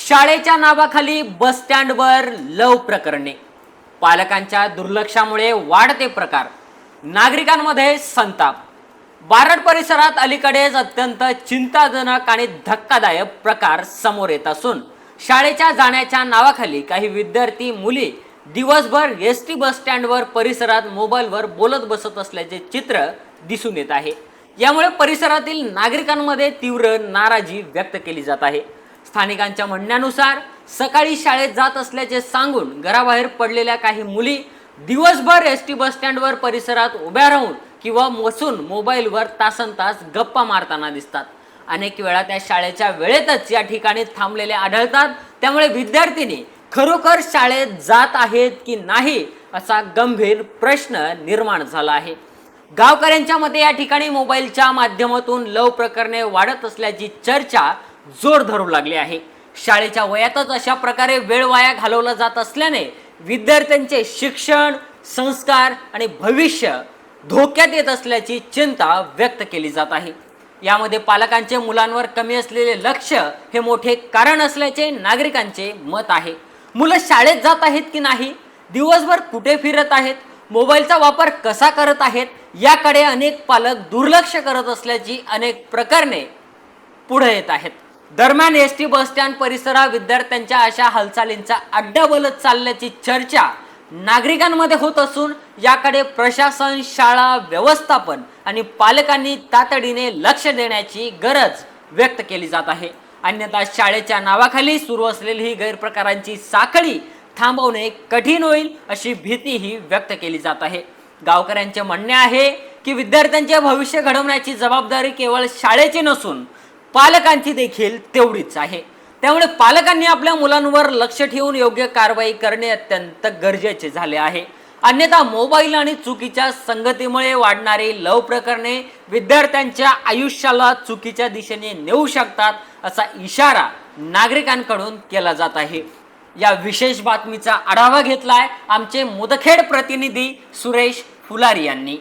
शाळेच्या नावाखाली बस स्टँडवर लव प्रकरणे, पालकांच्या दुर्लक्षामुळे वाढते प्रकार, नागरिकांमध्ये संताप। बारड परिसरात अलीकडेच अत्यंत चिंताजनक आणि धक्कादायक प्रकार समोर येत असून शाळेच्या जाण्याच्या नावाखाली काही विद्यार्थी मुली दिवसभर एसटी बस स्टँडवर परिसरात मोबाईलवर बोलत बसत असल्याचे चित्र दिसून येत आहे। यामुळे परिसरातील नागरिकांमध्ये तीव्र नाराजी व्यक्त केली जात आहे। स्थानिकांच्या म्हणण्यानुसार सकाळी शाळेत जात असल्याचे सांगून घराबाहेर पडलेल्या काही मुली दिवसभर एसटी बस स्टँडवर परिसरात उभ्या राहून किंवा बसून मोबाईलवर तासनतास गप्पा मारताना दिसतात। अनेक वेळा त्या शाळेच्या वेळेतच या ठिकाणी थांबलेले आढळतात। त्यामुळे विद्यार्थिनी खरोखर शाळेत जात आहेत की नाही असा गंभीर प्रश्न निर्माण झाला आहे। गावकऱ्यांच्या मते या ठिकाणी मोबाईलच्या माध्यमातून लव प्रकरणे वाढत असल्याची चर्चा जोर धरू लागली आहे। शाळेच्या वयातच अशा प्रकारे वेळ वाया घालवला जात असल्याने विद्यार्थ्यांचे शिक्षण, संस्कार आणि भविष्य धोक्यात येत असल्याची चिंता व्यक्त केली जात आहे। यामध्ये पालकांचे मुलांवर कमी असलेले लक्ष हे मोठे कारण असल्याचे नागरिकांचे मत आहे। मुलं शाळेत जात आहेत की नाही, दिवसभर कुठे फिरत आहेत, मोबाईलचा वापर कसा करत आहेत याकडे अनेक पालक दुर्लक्ष करत असल्याची अनेक प्रकरणे पुढे येत आहेत। दरम्यान एसटी बस स्टँड परिसरात विद्यार्थ्यांच्या अशा हालचालींचा अड्डा बोलत चालल्याची चर्चा नागरिकांमध्ये होत असून याकडे प्रशासन, शाळा व्यवस्थापन आणि पालकांनी तातडीने लक्ष देण्याची गरज व्यक्त केली जात आहे। अन्यथा शाळेच्या नावाखाली सुरू असलेली ही गैरप्रकारांची साखळी थांबवणे कठीण होईल अशी भीतीही व्यक्त केली जात आहे। गावकऱ्यांचे म्हणणे आहे की विद्यार्थ्यांचे भविष्य घडवण्याची जबाबदारी केवळ शाळेची नसून पालकांची देखील तेवढीच आहे। त्यामुळे पालकांनी आपल्या मुलांवर लक्ष ठेवून योग्य कारवाई करणे अत्यंत गरजेचे झाले आहे। अन्यथा मोबाईल आणि चुकीच्या संगतीमुळे वाढणारी लव प्रकरणे विद्यार्थ्यांच्या आयुष्याला चुकीच्या दिशेने नेऊ शकतात असा इशारा नागरिकांकडून केला जात आहे। या विशेष बातमीचा आढावा घेतलाय आमचे मुदखेड प्रतिनिधी सुरेश फुलारी यांनी।